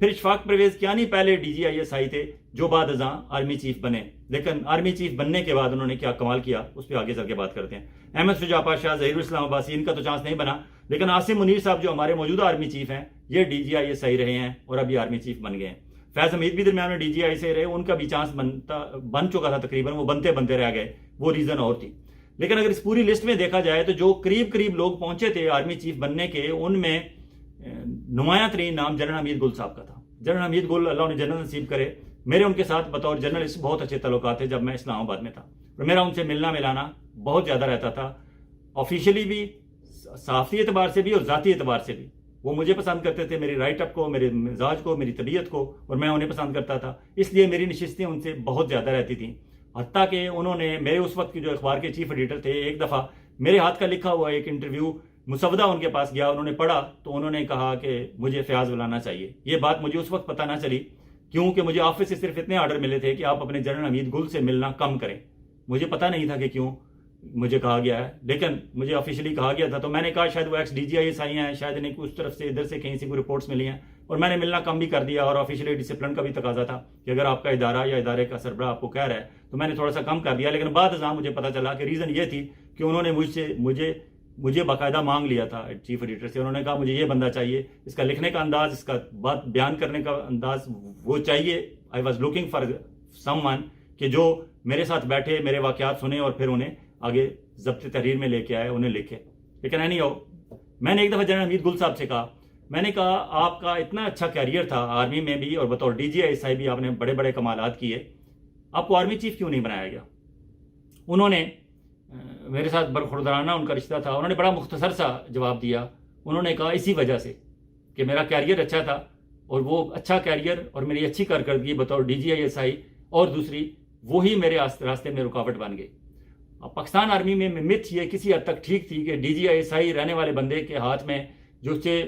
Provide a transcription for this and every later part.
پھر اشفاق پرویز کیانی پہلے DGISI تھے جو بعد ازاں آرمی چیف بنے، لیکن آرمی چیف بننے کے بعد انہوں نے کیا کمال کیا اس پہ آگے چل کے بات کرتے ہیں۔ احمد شجاع پاشا، ظہیر الاسلام عباسی، ان کا تو چانس نہیں بنا، لیکن عاصم منیر صاحب جو ہمارے موجودہ آرمی چیف ہیں یہ DGISI رہے ہیں اور ابھی آرمی چیف بن گئے ہیں۔ فیض حمید بھی درمیان میں DGISI رہے، ان کا بھی چانس بن چکا تھا تقریباً، وہ بنتے رہ گئے، وہ ریزن اور تھی۔ لیکن اگر اس پوری لسٹ میں دیکھا جائے تو جو قریب لوگ پہنچے تھے آرمی چیف بننے کے، ان میں نمایاں ترین نام جنرل حمید گل صاحب کا تھا۔ جنرل حمید گل، اللہ انہیں جنت نصیب کرے، میرے ان کے ساتھ بطور جرنلسٹ بہت اچھے تعلقات تھے جب میں اسلام آباد میں تھا، اور میرا ان سے ملنا ملانا بہت زیادہ رہتا تھا، آفیشلی بھی، صحافتی اعتبار سے بھی اور ذاتی اعتبار سے بھی۔ وہ مجھے پسند کرتے تھے، میری رائٹ اپ کو، میرے مزاج کو، میری طبیعت کو، اور میں انہیں پسند کرتا تھا، اس لیے میری نشستیں ان سے بہت زیادہ رہتی تھیں۔ حتیٰ کہ انہوں نے میرے اس وقت کی جو اخبار کے چیف ایڈیٹر تھے، ایک دفعہ میرے ہاتھ کا لکھا ہوا ایک انٹرویو مسودہ ان کے پاس گیا، انہوں نے پڑھا تو انہوں نے کہا کہ مجھے فیاض بلانا چاہیے۔ یہ بات مجھے اس وقت پتہ نہ چلی، کیونکہ مجھے آفس سے صرف اتنے آرڈر ملے تھے کہ آپ اپنے جنرل حمید گل سے ملنا کم کریں۔ مجھے پتہ نہیں تھا کہ کیوں مجھے کہا گیا ہے، لیکن مجھے آفیشلی کہا گیا تھا، تو میں نے کہا شاید وہ ایکس DGISI ہیں، شاید انہیں اس طرف سے ادھر سے کہیں سے کوئی رپورٹس ملی ہیں، اور میں نے ملنا کم بھی کر دیا، اور آفیشلی ڈسپلن کا بھی تقاضا تھا کہ اگر آپ کا ادارہ یا ادارے کا سربراہ آپ کو کہہ رہا ہے تو میں نے تھوڑا سا کم کر دیا۔ لیکن بعد ازاں مجھے پتہ چلا کہ ریزن یہ تھی کہ انہوں نے مجھے باقاعدہ مانگ لیا تھا چیف ایڈیٹر سے، انہوں نے کہا مجھے یہ بندہ چاہیے، اس کا لکھنے کا انداز، اس کا بات بیان کرنے کا انداز وہ چاہیے۔ I was looking for some one کہ جو میرے ساتھ بیٹھے، میرے واقعات سنے اور پھر انہیں آگے ضبط تحریر میں لے کے آئے، انہیں لکھے۔ لیکن اینی ہو، میں نے ایک دفعہ جنرل حمید گل صاحب سے کہا، میں نے کہا آپ کا اتنا اچھا کیریئر تھا آرمی میں بھی، اور بطور DGISI بھی آپ نے بڑے بڑے کمالات کیے، آپ کو آرمی چیف کیوں نہیں بنایا گیا؟ انہوں نے میرے ساتھ برخوردارانہ ان کا رشتہ تھا، انہوں نے بڑا مختصر سا جواب دیا، انہوں نے کہا اسی وجہ سے کہ میرا کیریئر اچھا تھا، اور وہ اچھا کیریئر اور میری اچھی کارکردگی بطور DGISI، اور دوسری وہی میرے راستے میں رکاوٹ بن گئی۔ اب پاکستان آرمی میں مت یہ کسی حد تک ٹھیک تھی کہ DGISI رہنے والے بندے کے ہاتھ میں، جو سے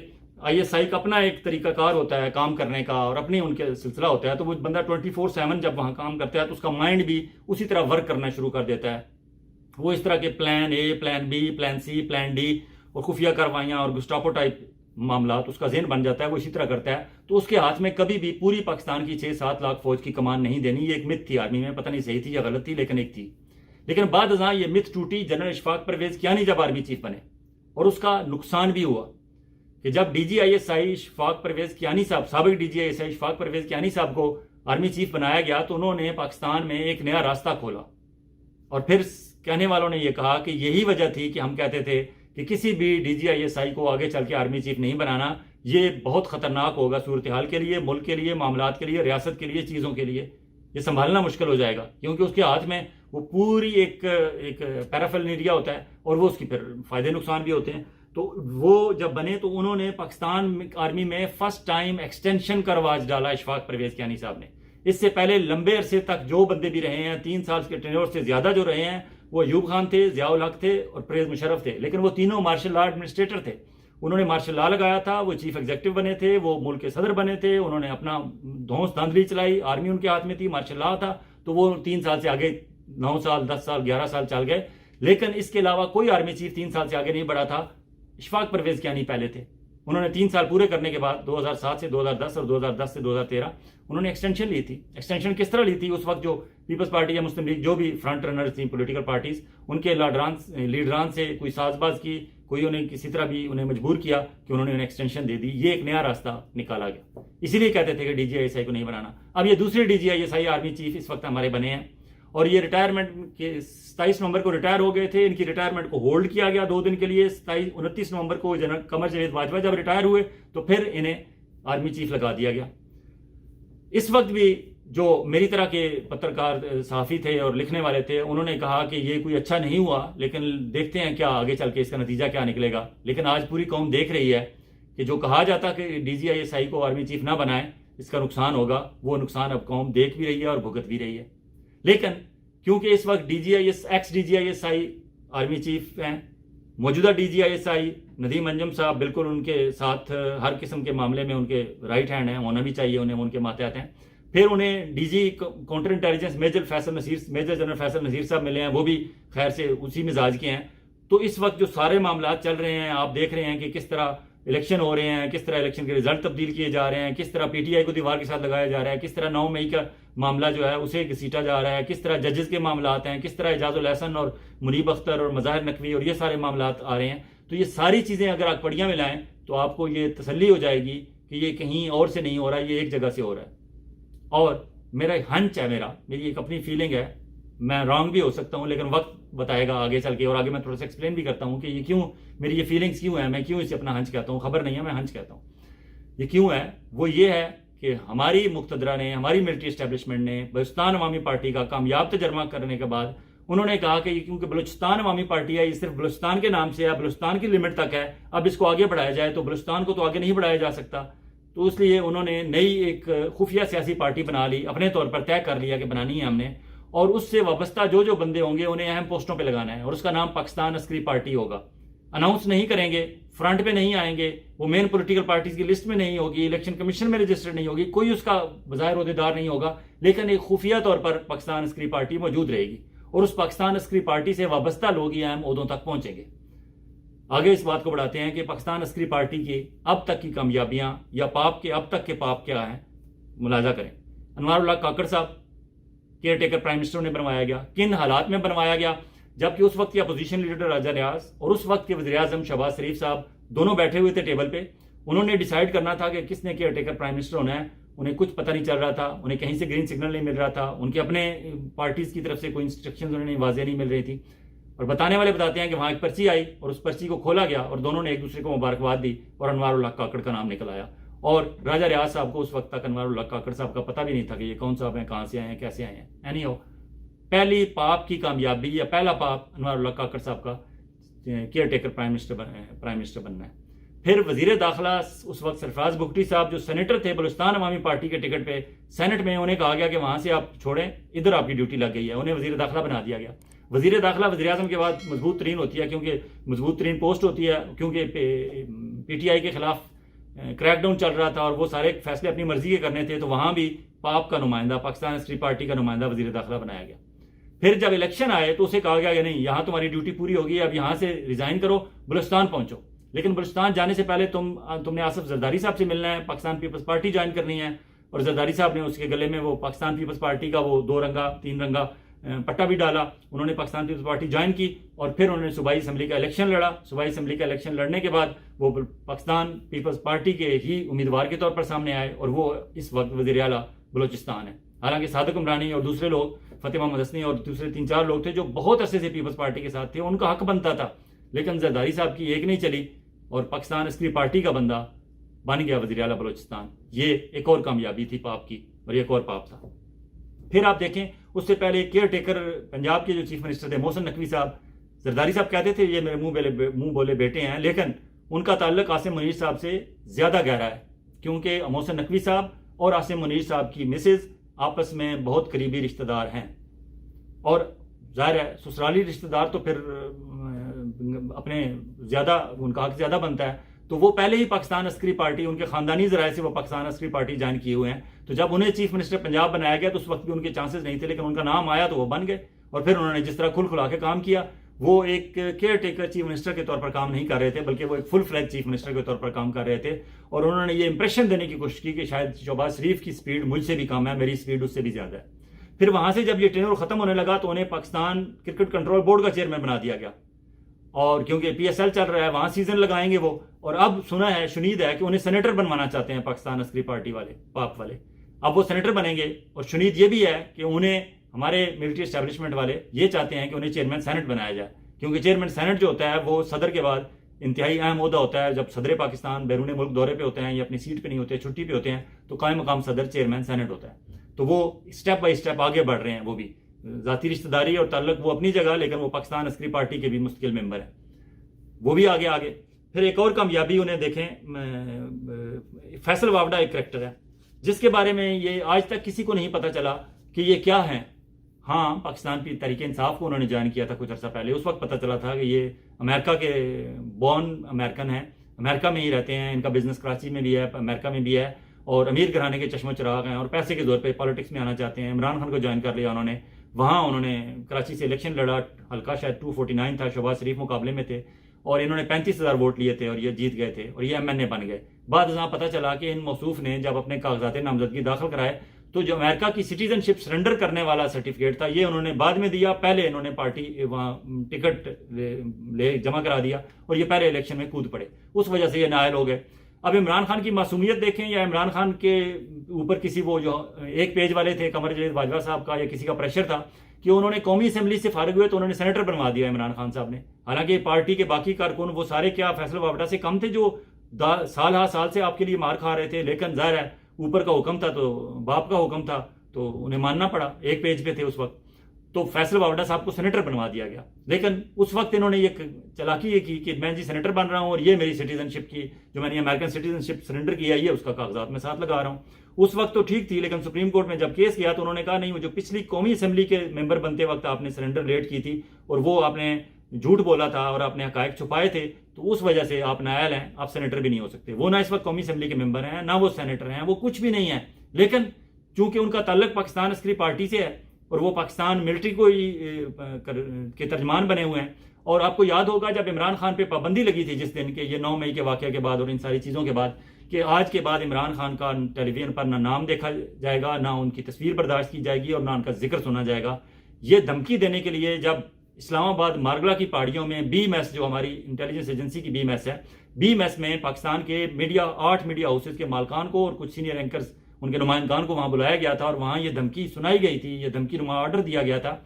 ISI کا اپنا ایک طریقہ کار ہوتا ہے کام کرنے کا، اور اپنی ان کے سلسلہ ہوتا ہے، تو وہ بندہ 24/7 جب وہاں کام کرتا ہے تو اس کا مائنڈ بھی اسی طرح ورک کرنا شروع کر دیتا ہے۔ وہ اس طرح کے plan A، plan B، plan C، plan D اور خفیہ کاروائیاں اور گسٹاپو ٹائپ معاملات اس کا ذہن بن جاتا ہے، وہ اسی طرح کرتا ہے۔ تو اس کے ہاتھ میں کبھی بھی پوری پاکستان کی 6-7 لاکھ فوج کی کمان نہیں دینی، یہ ایک مت تھی آرمی میں، پتہ نہیں صحیح تھی یا غلط تھی، لیکن ایک تھی۔ لیکن بعد ازاں یہ مت ٹوٹی، جنرل اشفاق پرویز کیانی جب آرمی چیف بنے، اور اس کا نقصان بھی ہوا کہ جب DGISI اشفاق پرویز کیانی صاحب، سابق DGISI اشفاق پرویز کیانی صاحب کو آرمی چیف بنایا گیا، تو انہوں نے پاکستان میں ایک نیا راستہ کھولا، اور پھر کہنے والوں نے یہ کہا کہ یہی وجہ تھی کہ ہم کہتے تھے کہ کسی بھی DGISI کو آگے چل کے آرمی چیف نہیں بنانا، یہ بہت خطرناک ہوگا صورتحال کے لیے، ملک کے لیے، معاملات کے لیے، ریاست کے لیے، چیزوں کے لیے، یہ سنبھالنا مشکل ہو جائے گا، کیونکہ اس کے ہاتھ میں وہ پوری ایک پیرافیرنیلیا ہوتا ہے، اور وہ اس کی پھر فائدے نقصان بھی ہوتے ہیں۔ تو وہ جب بنے تو انہوں نے پاکستان آرمی میں فرسٹ ٹائم ایکسٹینشن کا رواج ڈالا اشفاق پرویز کیانی صاحب نے۔ اس سے پہلے لمبے عرصے تک جو بندے بھی رہے ہیں، 3 سال کے ٹینیور سے زیادہ جو رہے ہیں، وہ ایوب خان تھے، ضیاء الحق تھے اور پرویز مشرف تھے، لیکن وہ تینوں مارشل لا ایڈمنسٹریٹر تھے۔ انہوں نے مارشل لا لگایا تھا، وہ چیف ایگزیکٹو بنے تھے، وہ ملک کے صدر بنے تھے، انہوں نے اپنا دھونس دھاندلی چلائی، آرمی ان کے ہاتھ میں تھی، مارشل لا تھا، تو وہ 3 سال سے آگے 9 سال 10 سال 11 سال چل گئے۔ لیکن اس کے علاوہ کوئی آرمی چیف 3 سال سے آگے نہیں بڑھا تھا، اشفاق پرویز کیانی پہلے تھے۔ انہوں نے 3 سال پورے کرنے کے بعد 2007 سے 2010 اور 2010 سے 2013 انہوں نے ایکسٹینشن لی تھی۔ ایکسٹینشن کس طرح لی تھی؟ اس وقت جو پیپلز پارٹی یا مسلم لیگ جو بھی فرنٹ رنرز تھیں پولیٹیکل پارٹیز، ان کے لیڈران سے کوئی ساز باز کی، کوئی انہیں کسی طرح بھی انہیں مجبور کیا کہ انہوں نے انہیں ایکسٹینشن دے دی، یہ ایک نیا راستہ نکالا گیا۔ اسی لیے کہتے تھے کہ DGISI کو نہیں بنانا۔ اب یہ دوسرے DGISI آرمی چیف اس وقت ہمارے بنے ہیں، اور یہ ریٹائرمنٹ کے 27 نومبر کو ریٹائر ہو گئے تھے، ان کی ریٹائرمنٹ کو ہولڈ کیا گیا 2 دن کے لیے۔ 29 نومبر کو جنرل قمر جاوید باجوہ جب ریٹائر ہوئے تو پھر انہیں آرمی چیف لگا دیا گیا۔ اس وقت بھی جو میری طرح کے پترکار صحافی تھے اور لکھنے والے تھے، انہوں نے کہا کہ یہ کوئی اچھا نہیں ہوا، لیکن دیکھتے ہیں کیا آگے چل کے اس کا نتیجہ کیا نکلے گا۔ لیکن آج پوری قوم دیکھ رہی ہے کہ جو کہا جاتا کہ DGISI کو آرمی چیف نہ بنائے، اس کا نقصان ہوگا، وہ نقصان اب قوم دیکھ بھی رہی ہے اور بھگت بھی رہی ہے۔ لیکن کیونکہ اس وقت ایکس DGISI آرمی چیف ہیں، موجودہ DGISI ندیم انجم صاحب بالکل ان کے ساتھ ہر قسم کے معاملے میں ان کے رائٹ ہینڈ ہیں، ہونا بھی چاہیے انہیں، ان کے ماتحت ہیں۔ پھر انہیں DG counter intelligence major general Faisal Nazir sahib ملے ہیں، وہ بھی خیر سے اسی مزاج کے ہیں۔ تو اس وقت جو سارے معاملات چل رہے ہیں، آپ دیکھ رہے ہیں کہ کس طرح الیکشن ہو رہے ہیں، کس طرح الیکشن کے رزلٹ تبدیل کیے جا رہے ہیں، کس طرح پی ٹی آئی کو دیوار کے ساتھ لگایا جا رہا ہے، کس طرح 9 مئی کا معاملہ جو ہے اسے گھسیٹا جا رہا ہے، کس طرح ججز کے معاملات ہیں، کس طرح اعجاز الحسن اور منیب اختر اور مظاہر نقوی اور یہ سارے معاملات آ رہے ہیں. تو یہ ساری چیزیں اگر آپ پڑیاں میں لائیں تو آپ کو یہ تسلی ہو جائے گی کہ یہ کہیں اور سے نہیں ہو رہا، یہ ایک جگہ سے ہو رہا ہے. اور میرا ہنچ ہے، میری ایک اپنی فیلنگ ہے، میں رانگ بھی ہو سکتا ہوں لیکن وقت بتائے گا آگے چل کے، اور آگے میں تھوڑا سا ایکسپلین بھی کرتا ہوں کہ یہ کیوں میری یہ فیلنگز کیوں ہیں، میں کیوں اسے اپنا ہنچ کہتا ہوں. خبر نہیں ہے، میں ہنچ کہتا ہوں. یہ کیوں ہے؟ وہ یہ ہے کہ ہماری مقتدرہ نے، ہماری ملٹری اسٹیبلشمنٹ نے بلوچستان عوامی پارٹی کا کامیاب تجربہ کرنے کے بعد انہوں نے کہا کہ کیونکہ بلوچستان عوامی پارٹی ہے، یہ صرف بلوچستان کے نام سے ہے، بلوچستان کی لمٹ تک ہے، اب اس کو آگے بڑھایا جائے تو بلوچستان کو تو آگے نہیں بڑھایا جا سکتا. تو اس لیے انہوں نے نئی ایک خفیہ سیاسی پارٹی بنا لی، اپنے طور پر طے کر لیا کہ بنانی ہے ہم نے، اور اس سے وابستہ جو بندے ہوں گے انہیں اہم پوسٹوں پہ لگانا ہے، اور اس کا نام پاکستان عسکری پارٹی ہوگا. اناؤنس نہیں کریں گے، فرنٹ پہ نہیں آئیں گے، وہ مین پولیٹیکل پارٹیز کی لسٹ میں نہیں ہوگی، الیکشن کمیشن میں رجسٹرڈ نہیں ہوگی، کوئی اس کا بظاہر عہدیدار نہیں ہوگا، لیکن ایک خفیہ طور پر پاکستان عسکری پارٹی موجود رہے گی، اور اس پاکستان عسکری پارٹی سے وابستہ لوگ ہی اہم عہدوں تک پہنچیں گے. آگے اس بات کو بڑھاتے ہیں کہ پاکستان عسکری پارٹی کی اب تک کی کامیابیاں یا پاپ کے اب تک کے پاپ کیا ہیں، ملاحظہ کریں. انوار اللہ کاکڑ صاحب کیئر ٹیکر پرائم منسٹر نے بنوایا گیا، کن حالات میں بنوایا گیا؟ جبکہ اس وقت کے اپوزیشن لیڈر راجہ ریاض اور اس وقت کے وزیر اعظم شہباز شریف صاحب دونوں بیٹھے ہوئے تھے ٹیبل پہ. انہوں نے ڈیسائیڈ کرنا تھا کہ کس نے کیئر ٹیکر پرائم منسٹر ہونا ہے. انہیں کچھ پتہ نہیں چل رہا تھا، انہیں کہیں سے گرین سگنل نہیں مل رہا تھا، ان کے اپنے پارٹیز کی طرف سے کوئی انسٹرکشنز انہیں واضح نہیں مل رہی تھی. اور بتانے والے بتاتے ہیں کہ وہاں ایک پرچی آئی اور اس پرچی کو کھولا گیا اور دونوں نے ایک دوسرے کو مبارکباد دی اور انوار اللہ کاکڑ کا نام نکل آیا. اور راجہ ریاض صاحب کو اس وقت تک انوار اللہ کاکڑ صاحب کا پتہ بھی نہیں تھا کہ یہ کون صاحب ہیں، کہاں سے آئے ہیں، کیسے آئے ہیں. اینی ہو، پہلی پاپ کی کامیابی یا پہلا پاپ انوار اللہ کاکڑ صاحب کا کیئر ٹیکر پرائم منسٹر بننا ہے. پھر وزیر داخلہ اس وقت سرفراز بگٹی صاحب جو سینیٹر تھے بلوچستان عوامی پارٹی کے ٹکٹ پہ سینٹ میں، انہیں کہا گیا کہ وہاں سے آپ چھوڑیں، ادھر آپ کی ڈیوٹی لگ گئی ہے، انہیں وزیر داخلہ بنا دیا گیا. وزیر داخلہ وزیر اعظم کے بعد مضبوط ترین ہوتی ہے، کیونکہ مضبوط ترین پوسٹ ہوتی ہے، کیونکہ پی ٹی آئی کے خلاف کریک ڈاؤن چل رہا تھا اور وہ سارے فیصلے اپنی مرضی کے کرنے تھے، تو وہاں بھی پاپ کا نمائندہ، پاکستان عسکری پارٹی کا نمائندہ وزیر داخلہ بنایا گیا. پھر جب الیکشن آئے تو اسے کہا گیا کہ نہیں، یہاں تمہاری ڈیوٹی پوری ہوگی، اب یہاں سے ریزائن کرو، بلوچستان پہنچو. لیکن بلوچستان جانے سے پہلے تم نے آصف زرداری صاحب سے ملنا ہے، پاکستان پیپلز پارٹی جوائن کرنی ہے. اور زرداری صاحب نے اس کے گلے میں وہ پاکستان پیپلز پارٹی کا وہ 2 رنگا 3 رنگا پٹا بھی ڈالا. انہوں نے پاکستان پیپلز پارٹی جوائن کی اور پھر انہوں نے صوبائی اسمبلی کا الیکشن لڑا. صوبائی اسمبلی کا الیکشن لڑنے کے بعد وہ پاکستان پیپلز پارٹی کے ہی امیدوار کے طور پر سامنے آئے اور وہ اس وقت وزیر اعلیٰ بلوچستان ہے. حالانکہ صادق عمرانی اور دوسرے لوگ، فتح محمد حسنی اور دوسرے 3-4 لوگ تھے جو بہت عرصے سے پیپلز پارٹی کے ساتھ تھے، ان کا حق بنتا تھا، لیکن زرداری صاحب کی ایک نہیں چلی اور پاکستان عسکری پارٹی کا بندہ بن گیا وزیر اعلیٰ بلوچستان. یہ ایک اور کامیابی تھی پاپ کی، اور یہ ایک اور پاپ تھا. پھر آپ دیکھیں اس سے پہلے کیئر ٹیکر پنجاب کے جو چیف منسٹر تھے محسن نقوی صاحب، زرداری صاحب کہتے تھے یہ میرے منہ بولے بیٹے ہیں، لیکن ان کا تعلق عاصم منیر صاحب سے زیادہ گہرا ہے، کیونکہ محسن نقوی صاحب اور عاصم منیر صاحب کی مسز آپس میں بہت قریبی رشتہ دار ہیں. اور ظاہر ہے سسرالی رشتہ دار تو پھر اپنے زیادہ ان کا حق زیادہ بنتا ہے. تو وہ پہلے ہی پاکستان عسکری پارٹی، ان کے خاندانی ذرائع سے وہ پاکستان عسکری پارٹی جوائن کیے ہوئے ہیں. تو جب انہیں چیف منسٹر پنجاب بنایا گیا تو اس وقت بھی ان کے چانسز نہیں تھے، لیکن ان کا نام آیا تو وہ بن گئے. اور پھر انہوں نے جس طرح کھل کھلا کے کام کیا، وہ ایک کیئر ٹیکر چیف منسٹر کے طور پر کام نہیں کر رہے تھے، بلکہ وہ ایک فل فلیج چیف منسٹر کے طور پر کام کر رہے تھے. اور انہوں نے یہ امپریشن دینے کی کوشش کی کہ شاید شہباز شریف کی سپیڈ مجھ سے بھی کم ہے، میری سپیڈ اس سے بھی زیادہ ہے. پھر وہاں سے جب یہ ٹینور ختم ہونے لگا تو انہیں پاکستان کرکٹ کنٹرول بورڈ کا چیئرمین بنا دیا گیا، اور کیونکہ پی ایس ایل چل رہا ہے وہاں سیزن لگائیں گے وہ. اور اب سنا ہے، شنید ہے کہ انہیں سینیٹر بنوانا چاہتے ہیں پاکستان عسکری پارٹی والے، پاپ والے. اب وہ سینیٹر بنیں گے، اور شنید یہ بھی ہے کہ انہیں ہمارے ملٹری اسٹیبلشمنٹ والے یہ چاہتے ہیں کہ انہیں چیئرمین سینٹ بنایا جائے، کیونکہ چیئرمین سینٹ جو ہوتا ہے وہ صدر کے بعد انتہائی اہم عہدہ ہوتا ہے. جب صدر پاکستان بیرون ملک دورے پہ ہوتے ہیں یا اپنی سیٹ پہ نہیں ہوتے، چھٹی پہ ہوتے ہیں، تو قائم مقام صدر چیئرمین سینٹ ہوتا ہے. تو وہ اسٹیپ بائی اسٹیپ آگے بڑھ رہے ہیں. وہ بھی ذاتی رشتہ داری اور تعلق وہ اپنی جگہ، لیکن وہ پاکستان عسکری پارٹی کے بھی مستقل ممبر ہیں، وہ بھی آگے. پھر ایک اور کامیابی انہیں دیکھیں، فیصل واوڈا ایک کریکٹر ہے جس کے بارے میں یہ آج تک کسی کو نہیں پتہ چلا کہ یہ کیا ہیں. ہاں، پاکستان کی تحریک انصاف کو انہوں نے جوائن کیا تھا کچھ عرصہ پہلے، اس وقت پتہ چلا تھا کہ یہ امریکہ کے بورن امریکن ہیں، امریکہ میں ہی رہتے ہیں، ان کا بزنس کراچی میں بھی ہے، امریکہ میں بھی ہے، اور امیر گھرانے کے چشم و چراغ ہیں، اور پیسے کے زور پہ پالیٹکس میں آنا چاہتے ہیں. عمران خان کو جوائن کر لیا انہوں نے، وہاں انہوں نے کراچی سے الیکشن لڑا، حلقہ شاید 249 تھا، شہباز شریف مقابلے میں تھے، اور انہوں نے 35,000 ووٹ لیے تھے اور یہ جیت گئے تھے اور یہ MNA بن گئے. بعد ازاں پتہ چلا کہ ان موصوف نے جب اپنے کاغذات نامزدگی داخل کرائے تو جو امریکہ کی سٹیزن شپ سرنڈر کرنے والا سرٹیفکیٹ تھا یہ انہوں نے بعد میں دیا. پہلے انہوں نے پارٹی وہاں ٹکٹ لے جمع کرا دیا اور یہ پہلے الیکشن میں کود پڑے, اس وجہ سے یہ نائل ہو گئے. اب عمران خان کی معصومیت دیکھیں یا عمران خان کے اوپر کسی وہ جو ایک پیج والے تھے قمر جاوید باجوہ صاحب کا یا کسی کا پریشر تھا کہ انہوں نے قومی اسمبلی سے فارغ ہوئے تو انہوں نے سینیٹر بنوا دیا عمران خان صاحب نے. حالانکہ پارٹی کے باقی کارکن وہ سارے کیا فیصل وابڈہ سے کم تھے جو سال ہا سال سے آپ کے لیے مار کھا رہے تھے, لیکن ظاہر ہے اوپر کا حکم تھا تو باپ کا حکم تھا تو انہیں ماننا پڑا, ایک پیج پہ تھے اس وقت. تو فیصل وابڈہ صاحب کو سینیٹر بنوا دیا گیا, لیکن اس وقت انہوں نے یہ چالاکی یہ کی کہ میں جی سینیٹر بن رہا ہوں اور یہ میری سٹیزن شپ کی جو میں نے امریکن سٹیزن شپ سرنڈر کیا ہے اس کا کاغذات میں ساتھ لگا رہا ہوں. اس وقت تو ٹھیک تھی, لیکن سپریم کورٹ میں جب کیس کیا تو انہوں نے کہا نہیں, وہ جو پچھلی قومی اسمبلی کے ممبر بنتے وقت آپ نے سرنڈر لیٹ کی تھی اور وہ آپ نے جھوٹ بولا تھا اور آپ نے حقائق چھپائے تھے تو اس وجہ سے آپ نائل ہیں, آپ سینیٹر بھی نہیں ہو سکتے. وہ نہ اس وقت قومی اسمبلی کے ممبر ہیں نہ وہ سینیٹر ہیں, وہ کچھ بھی نہیں ہیں. لیکن چونکہ ان کا تعلق پاکستان عسکری پارٹی سے ہے اور وہ پاکستان ملٹری کو کے ترجمان بنے ہوئے ہیں. اور آپ کو یاد ہوگا جب عمران خان پہ پابندی لگی تھی جس دن کے یہ 9 مئی کے واقعے کے بعد اور ان ساری چیزوں کے بعد کہ آج کے بعد عمران خان کا ٹیلی ویژن پر نہ نام دیکھا جائے گا, نہ ان کی تصویر برداشت کی جائے گی اور نہ ان کا ذکر سنا جائے گا. یہ دھمکی دینے کے لیے جب اسلام آباد مارگلا کی پہاڑیوں میں بی میس جو ہماری انٹیلیجنس ایجنسی کی بی میس ہے, بی میس میں پاکستان کے 8 میڈیا ہاؤسز کے مالکان کو اور کچھ سینئر اینکرز ان کے نمائندگان کو وہاں بلایا گیا تھا اور وہاں یہ دھمکی سنائی گئی تھی, یہ دھمکی نما آرڈر دیا گیا تھا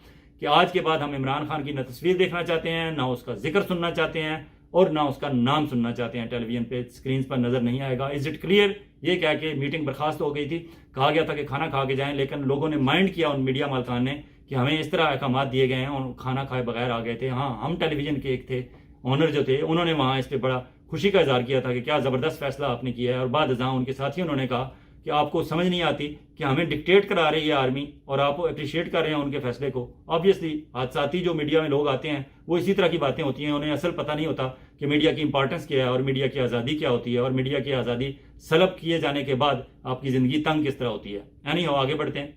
کہ آج کے بعد ہم عمران خان کی نہ تصویر دیکھنا چاہتے ہیں, نہ اس کا ذکر سننا چاہتے ہیں اور نہ اس کا نام سننا چاہتے ہیں, ٹیلی ویژن پہ اسکرینز پر نظر نہیں آئے گا. Is it clear? یہ کہہ کے میٹنگ برخاست ہو گئی تھی, کہا گیا تھا کہ کھانا کھا کے جائیں, لیکن لوگوں نے مائنڈ کیا ان میڈیا مالکان نے کہ ہمیں اس طرح احکامات دیے گئے ہیں اور کھانا کھائے بغیر آ گئے تھے. ہاں, ہم ٹیلی ویژن کے ایک تھے آنر جو تھے, انہوں نے وہاں اس پہ بڑا خوشی کا اظہار کیا تھا کہ کیا زبردست فیصلہ آپ نے کیا ہے. اور بعد ازاں ان کے ساتھیوں انہوں نے کہا کہ آپ کو سمجھ نہیں آتی کہ ہمیں ڈکٹیٹ کرا رہی ہے آرمی اور آپ اپریشیٹ کر رہے ہیں ان کے فیصلے کو. آبویسلی حادثاتی جو میڈیا میں لوگ آتے ہیں وہ اسی طرح کی باتیں ہوتی ہیں, انہیں اصل پتہ نہیں ہوتا کہ میڈیا کی امپورٹنس کیا ہے اور میڈیا کی آزادی کیا ہوتی ہے اور میڈیا کی آزادی سلب کیے جانے کے بعد آپ کی زندگی تنگ کس طرح ہوتی ہے. یعنی آگے بڑھتے ہیں.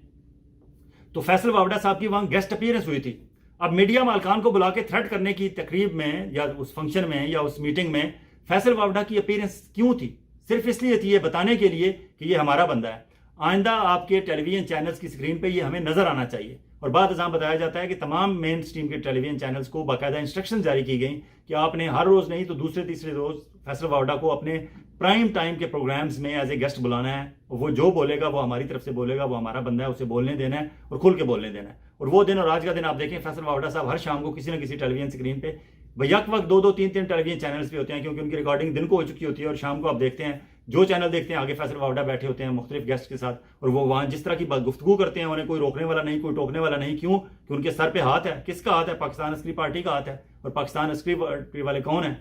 تو فیصل وابڈہ صاحب کی وہاں گیسٹ اپیئرنس ہوئی تھی. اب میڈیا مالکان کو بلا کے تھریٹ کرنے کی تقریب میں یا اس فنکشن میں یا اس میٹنگ میں فیصل وابڈہ کی اپیئرنس کیوں تھی؟ صرف اس لیے تھی یہ بتانے کے لیے کہ یہ ہمارا بندہ ہے, آئندہ آپ کے ٹیلی ویژن چینلز کی اسکرین پہ یہ ہمیں نظر آنا چاہیے. اور بعد ازاں بتایا جاتا ہے کہ تمام مین اسٹریم کے ٹیلی ویژن چینلز کو باقاعدہ انسٹرکشن جاری کی گئیں کہ آپ نے ہر روز نہیں تو دوسرے تیسرے روز فیصل وابڈہ کو اپنے پرائم ٹائم کے پروگرامز میں ایز اے گیسٹ بلانا ہے. وہ جو بولے گا وہ ہماری طرف سے بولے گا, وہ ہمارا بندہ ہے, اسے بولنے دینا ہے اور کھل کے بولنے دینا ہے. اور وہ دن اور آج کا دن آپ دیکھیں فیصل وابڈہ صاحب ہر شام کو کسی نہ کسی ٹیلی ویژن اسکرین پہ یک وقت 2-2 3-3 ٹیلی ویژن چینلز پہ ہوتے ہیں کیونکہ ان کی ریکارڈنگ دن کو ہو چکی ہوتی ہے اور شام کو آپ دیکھتے ہیں جو چینل دیکھتے ہیں آگے فیصل وابڈہ بیٹھے ہوتے ہیں مختلف گیسٹ کے ساتھ اور وہ وہاں جس طرح کی گفتگو کرتے ہیں انہیں کوئی روکنے والا نہیں, کوئی ٹوکنے والا نہیں. کیوں کہ ان کے سر پہ ہاتھ ہے. کس کا ہاتھ ہے؟ پاکستان عسکری پارٹی کا ہاتھ ہے. اور پاکستان عسکری پارٹی والے کون ہیں؟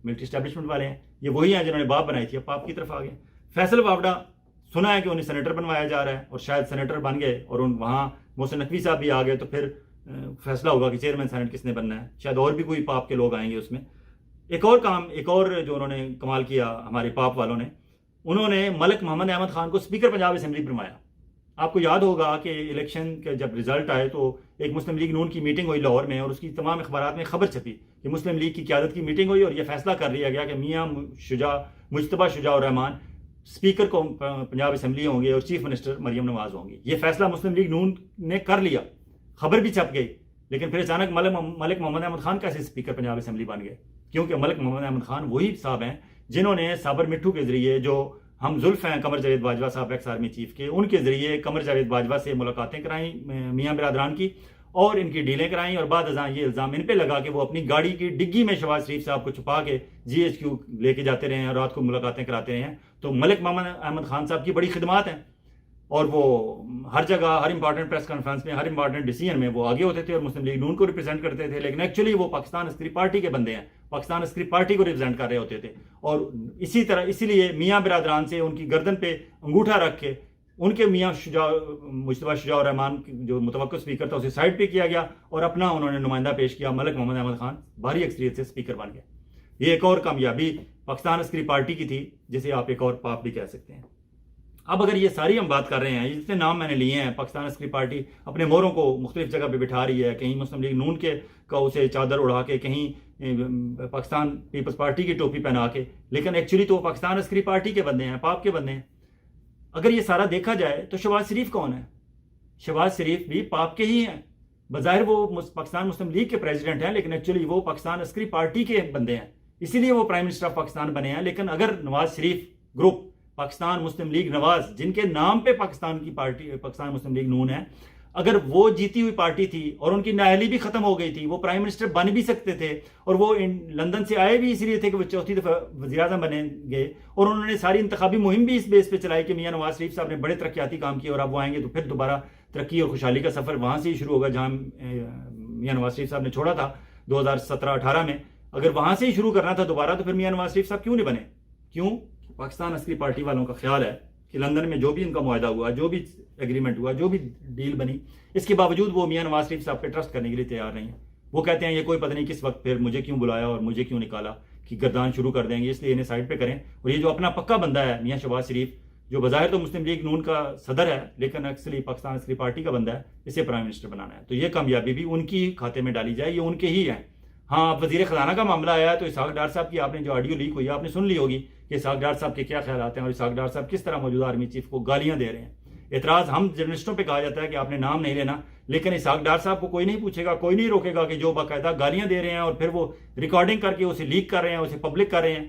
ملٹری اسٹیبلشمنٹ والے ہیں. یہ وہی ہیں جنہوں نے باپ بنائی تھی, اب باپ کی طرف آ گئے. فیصل وابڈہ سنا ہے کہ انہیں سینیٹر بنوایا جا رہا ہے اور شاید سینیٹر بن گئے اور وہاں محسن نقوی صاحب بھی آ گئے تو پھر فیصلہ ہوگا کہ چیئرمین سینٹ کس نے بننا ہے. شاید اور بھی کوئی پاپ کے لوگ آئیں گے اس میں. ایک اور جو انہوں نے کمال کیا ہمارے پاپ والوں نے, انہوں نے ملک محمد احمد خان کو اسپیکر پنجاب اسمبلی بنوایا. آپ کو یاد ہوگا کہ الیکشن کے جب رزلٹ آئے تو ایک مسلم لیگ نون کی میٹنگ ہوئی لاہور میں اور اس کی تمام اخبارات میں خبر چھپی کہ مسلم لیگ کی قیادت کی میٹنگ ہوئی اور یہ فیصلہ کر لیا گیا کہ میاں مجتبیٰ شجاع الرحمان اسپیکر کو پنجاب اسمبلی ہوں گے اور چیف منسٹر مریم نواز ہوں گی. یہ فیصلہ مسلم لیگ نون نے کر لیا, خبر بھی چھپ گئی. لیکن پھر اچانک ملک محمد احمد خان کیسے اسپیکر پنجاب اسمبلی بن گئے؟ کیونکہ ملک محمد احمد خان وہی صاحب ہیں جنہوں نے صابر مٹھو کے ذریعے, جو ہم زلف ہیں قمر جاوید باجوہ صاحب ایکس آرمی چیف کے, ان کے ذریعے قمر جاوید باجوہ سے ملاقاتیں کرائیں میاں برادران کی اور ان کی ڈیلیں کرائیں. اور بعد ازاں یہ الزام ان پہ لگا کہ وہ اپنی گاڑی کی ڈگی میں شہباز شریف صاحب کو چھپا کے GHQ لے کے جاتے رہے ہیں اور رات کو ملاقاتیں کراتے رہے ہیں. تو ملک محمد احمد خان صاحب کی بڑی خدمات ہیں اور وہ ہر جگہ, ہر امپارٹنٹ پریس کانفرنس میں, ہر امپارٹنٹ ڈیسیژن میں وہ آگے ہوتے تھے اور مسلم لیگ نون کو ریپرزینٹ کرتے تھے. لیکن ایکچولی وہ پاکستان عسکری پارٹی کے بندے ہیں, پاکستان عسکری پارٹی کو ریپرزینٹ کر رہے ہوتے تھے. اور اسی لیے میاں برادران سے ان کی گردن پہ انگوٹھا رکھ کے ان کے میاں مجتبیٰ شجاع الرحمان جو متوقع اسپیکر تھا اسے سائڈ پہ کیا گیا اور اپنا انہوں نے نمائندہ پیش کیا. ملک محمد احمد خان بھاری اکثریت سے اسپیکر بن گئے. یہ ایک اور کامیابی پاکستان عسکری پارٹی کی تھی جسے آپ ایک اور پاپ بھی کہہ سکتے ہیں. اب اگر یہ ساری ہم بات کر رہے ہیں, جتنے نام میں نے لیے ہیں, پاکستان عسکری پارٹی اپنے موروں کو مختلف جگہ پہ بٹھا رہی ہے, کہیں مسلم لیگ نون کا اسے چادر اڑا کے, کہیں پاکستان پیپلز پارٹی کی ٹوپی پہنا کے، لیکن ایکچولی تو وہ پاکستان عسکری پارٹی کے بندے ہیں، پاپ کے بندے ہیں۔ اگر یہ سارا دیکھا جائے تو شہباز شریف کون ہے؟ شہباز شریف بھی پاپ کے ہی ہیں۔ بظاہر وہ پاکستان مسلم لیگ کے پریزیڈنٹ ہیں، لیکن ایکچولی وہ پاکستان عسکری پارٹی کے بندے ہیں، اسی لیے وہ پرائم منسٹر آف پاکستان بنے ہیں۔ لیکن اگر نواز شریف گروپ، پاکستان مسلم لیگ نواز، جن کے نام پہ پاکستان کی پارٹی پاکستان مسلم لیگ نون ہے، اگر وہ جیتی ہوئی پارٹی تھی اور ان کی نااہلی بھی ختم ہو گئی تھی، وہ پرائم منسٹر بن بھی سکتے تھے، اور وہ لندن سے آئے بھی اس لیے تھے کہ وہ چوتھی دفعہ وزیر اعظم بنیں گے، اور انہوں نے ساری انتخابی مہم بھی اس بیس پہ چلائی کہ میاں نواز شریف صاحب نے بڑے ترقیاتی کام کیے، اور اب وہ آئیں گے تو پھر دوبارہ ترقی اور خوشحالی کا سفر وہاں سے ہی شروع ہوگا جہاں میاں نواز شریف صاحب نے چھوڑا تھا 2017-18 میں۔ اگر وہاں سے ہی شروع کرنا تھا دوبارہ تو پھر میاں نواز شریف صاحب کیوں نہیں بنے؟ کیوں؟ پاکستان عسکری پارٹی والوں کا خیال ہے کہ لندن میں جو بھی ان کا معاہدہ ہوا، جو بھی ایگریمنٹ ہوا، جو بھی ڈیل بنی، اس کے باوجود وہ میاں نواز شریف صاحب پہ ٹرسٹ کرنے کے لیے تیار نہیں ہیں۔ وہ کہتے ہیں یہ کوئی پتہ نہیں کس وقت پھر مجھے کیوں بلایا اور مجھے کیوں نکالا کہ گردان شروع کر دیں گے، اس لیے انہیں سائڈ پہ کریں۔ اور یہ جو اپنا پکا بندہ ہے میاں شہباز شریف، جو بظاہر تو مسلم لیگ نون کا صدر ہے لیکن ایکچولی پاکستان عسکری پارٹی کا بندہ ہے، اسے پرائم منسٹر بنانا ہے، تو یہ کامیابی بھی ان کی کھاتے میں ڈالی جائے، یہ ان کے ہی ہیں۔ ہاں، اب وزیر خزانہ کا معاملہ آیا ہے تو اسحاق ڈار صاحب کی آپ نے جو آڈیو لیک ہوئی ہے آپ نے سن لی ہوگی کہ اسحاق ڈار صاحب کے کیا خیالات ہیں اور اسحاق ڈار صاحب کس طرح موجودہ آرمی چیف کو گالیاں دے رہے ہیں۔ اعتراض ہم جرنلسٹوں پہ کہا جاتا ہے کہ آپ نے نام نہیں لینا، لیکن اسحاق ڈار صاحب کو کوئی نہیں پوچھے گا، کوئی نہیں روکے گا کہ جو باقاعدہ گالیاں دے رہے ہیں اور پھر وہ ریکارڈنگ کر کے اسے لیک کر رہے ہیں، اسے پبلک کر رہے ہیں۔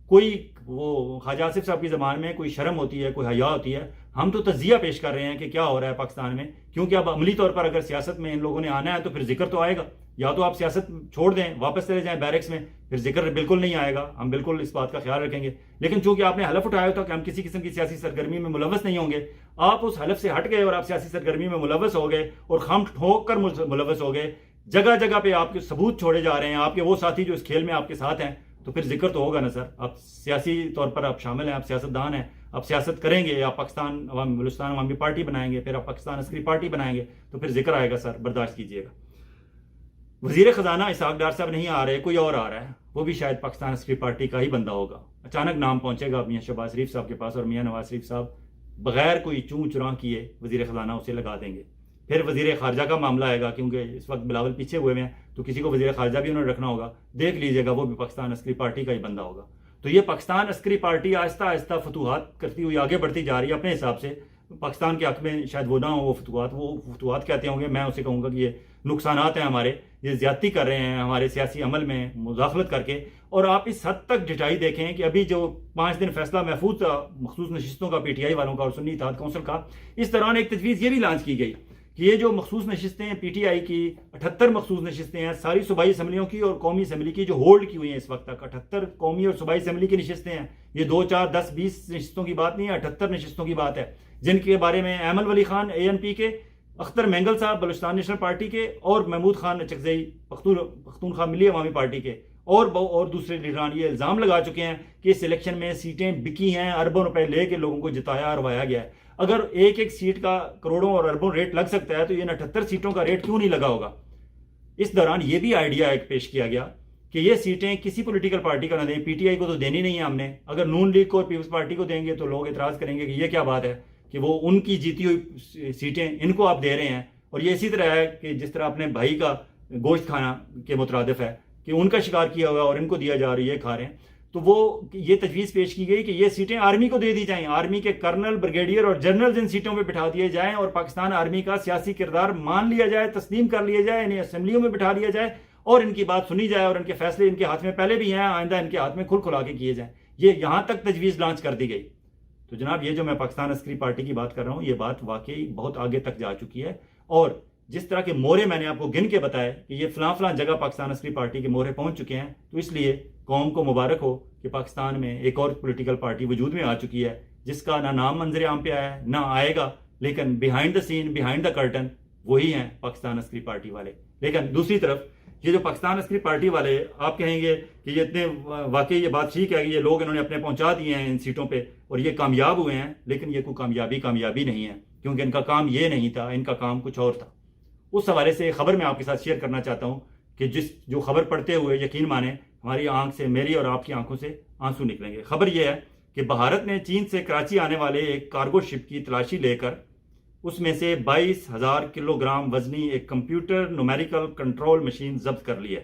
کوئی وہ خواجہ آصف صاحب کی زبان میں کوئی شرم ہوتی ہے، کوئی حیا ہوتی ہے؟ ہم تو تجزیہ پیش کر رہے ہیں کہ کیا ہو رہا ہے پاکستان میں، کیونکہ اب عملی طور پر اگر سیاست میں ان لوگوں نے آنا ہے تو پھر ذکر تو آئے گا۔ یا تو آپ سیاست چھوڑ دیں، واپس چلے جائیں بیرکس میں، پھر ذکر بالکل نہیں آئے گا، ہم بالکل اس بات کا خیال رکھیں گے۔ لیکن چونکہ آپ نے حلف اٹھایا ہوتا کہ ہم کسی قسم کی سیاسی سرگرمی میں ملوث نہیں ہوں گے، آپ اس حلف سے ہٹ گئے اور آپ سیاسی سرگرمی میں ملوث ہو گئے اور خم ٹھوک کر ملوث ہو گئے، جگہ جگہ پہ آپ کے ثبوت چھوڑے جا رہے ہیں، آپ کے وہ ساتھی جو اس کھیل میں آپ کے ساتھ ہیں، تو پھر ذکر تو ہوگا نا سر۔ آپ سیاسی طور پر آپ شامل ہیں، آپ سیاستدان ہیں، آپ سیاست کریں گے، آپ پاکستان بلوچستان عوامی پارٹی بنائیں گے، پھر آپ پاکستان عسکری پارٹی بنائیں گے، تو پھر ذکر آئے گا سر، برداشت کیجیے گا۔ وزیر خزانہ اسحاق ڈار صاحب نہیں آ رہے، کوئی اور آ رہا ہے، وہ بھی شاید پاکستان عسکری پارٹی کا ہی بندہ ہوگا۔ اچانک نام پہنچے گا میاں شہباز شریف صاحب کے پاس اور میاں نواز شریف صاحب بغیر کوئی چوں چراں کیے وزیر خزانہ اسے لگا دیں گے۔ پھر وزیر خارجہ کا معاملہ آئے گا، کیونکہ اس وقت بلاول پیچھے ہوئے ہیں تو کسی کو وزیر خارجہ بھی انہوں نے رکھنا ہوگا، دیکھ لیجیے گا وہ بھی پاکستان عسکری پارٹی کا ہی بندہ ہوگا۔ تو یہ پاکستان عسکری پارٹی آہستہ آہستہ فتوحات کرتی ہوئی آگے بڑھتی جا رہی ہے اپنے حساب سے۔ پاکستان کے حق میں شاید وہ نہ ہو وہ فتوحات کہتے ہوں گے، میں اسے کہوں گا کہ یہ نقصانات ہیں ہمارے، یہ زیادتی کر رہے ہیں ہمارے سیاسی عمل میں مداخلت کر کے۔ اور آپ اس حد تک ڈٹائی دیکھیں کہ ابھی جو 5 دن فیصلہ محفوظ تھا مخصوص نشستوں کا پی ٹی آئی والوں کا اور سنی اتحاد کونسل کا، اس دوران ایک تجویز یہ بھی لانچ کی گئی کہ یہ جو مخصوص نشستیں ہیں پی ٹی آئی کی 78 مخصوص نشستیں ہیں، ساری صوبائی اسمبلیوں کی اور قومی اسمبلی کی جو ہولڈ کی ہوئی ہیں اس وقت تک، 78 قومی اور صوبائی اسمبلی کی نشستیں ہیں، یہ 2 4 10 20 نشستوں کی بات نہیں ہے، 78 نشستوں کی بات ہے، جن کے بارے میں ایمل ولی خان اے این پی کے، اختر مینگل صاحب بلوچستان نیشنل پارٹی کے، اور محمود خان چکزئی پختونخوا ملی عوامی پارٹی کے اور دوسرے لیڈران یہ الزام لگا چکے ہیں کہ اس الیکشن میں سیٹیں بکی ہیں، اربوں روپے لے کے لوگوں کو جتایا ہروایا گیا ہے۔ اگر ایک ایک سیٹ کا کروڑوں اور اربوں ریٹ لگ سکتا ہے تو یہ 78 سیٹوں کا ریٹ کیوں نہیں لگا ہوگا؟ اس دوران یہ بھی آئیڈیا ایک پیش کیا گیا کہ یہ سیٹیں کسی پولیٹیکل پارٹی کا نہ دیں، پی ٹی آئی کو تو دینی نہیں ہے ہم نے، اگر نون لیگ کو اور پیپلز پارٹی کو دیں گے تو لوگ اعتراض کریں گے کہ یہ کیا بات ہے کہ وہ ان کی جیتی ہوئی سیٹیں ان کو آپ دے رہے ہیں۔ اور یہ اسی طرح ہے کہ جس طرح اپنے بھائی کا گوشت کھانا کے مترادف ہے کہ ان کا شکار کیا ہوا اور ان کو دیا جا رہی ہے، کھا رہے ہیں۔ تو وہ یہ تجویز پیش کی گئی کہ یہ سیٹیں آرمی کو دے دی جائیں، آرمی کے کرنل، بریگیڈیئر اور جنرل ان سیٹوں پہ بٹھا دیے جائیں اور پاکستان آرمی کا سیاسی کردار مان لیا جائے، تسلیم کر لیا جائے، انہیں اسمبلیوں میں بٹھا لیا جائے اور ان کی بات سنی جائے اور ان کے فیصلے ان کے ہاتھ میں پہلے بھی ہیں، آئندہ ان کے ہاتھ میں کھل کھلا کے کیے جائیں۔ یہ یہاں تک تجویز لانچ کر دی گئی۔ تو جناب یہ جو میں پاکستان عسکری پارٹی کی بات کر رہا ہوں، یہ بات واقعی بہت آگے تک جا چکی ہے، اور جس طرح کے مورے میں نے آپ کو گن کے بتایا کہ یہ فلاں فلاں جگہ پاکستان عسکری پارٹی کے مورے پہنچ چکے ہیں، تو اس لیے قوم کو مبارک ہو کہ پاکستان میں ایک اور پولیٹیکل پارٹی وجود میں آ چکی ہے جس کا نہ نام منظر عام پہ آیا ہے نہ آئے گا، لیکن behind the scene, behind the curtain وہی ہیں پاکستان عسکری پارٹی والے۔ لیکن دوسری طرف یہ جو پاکستان عسکری پارٹی والے، آپ کہیں گے کہ یہ اتنے واقعی یہ بات ٹھیک ہے کہ یہ لوگ انہوں نے اپنے پہنچا دیے ہیں ان سیٹوں پہ اور یہ کامیاب ہوئے ہیں، لیکن یہ کوئی کامیابی نہیں ہے، کیونکہ ان کا کام یہ نہیں تھا، ان کا کام کچھ اور تھا۔ اس حوالے سے خبر میں آپ کے ساتھ شیئر کرنا چاہتا ہوں کہ جو خبر پڑھتے ہوئے یقین مانیں ہماری آنکھ سے، میری اور آپ کی آنکھوں سے آنسو نکلیں گے۔ خبر یہ ہے کہ بھارت نے چین سے کراچی آنے والے ایک کارگو شپ کی تلاشی لے کر اس میں سے 22,000 کلو گرام وزنی ایک کمپیوٹر نومیریکل کنٹرول مشین ضبط کر لی ہے۔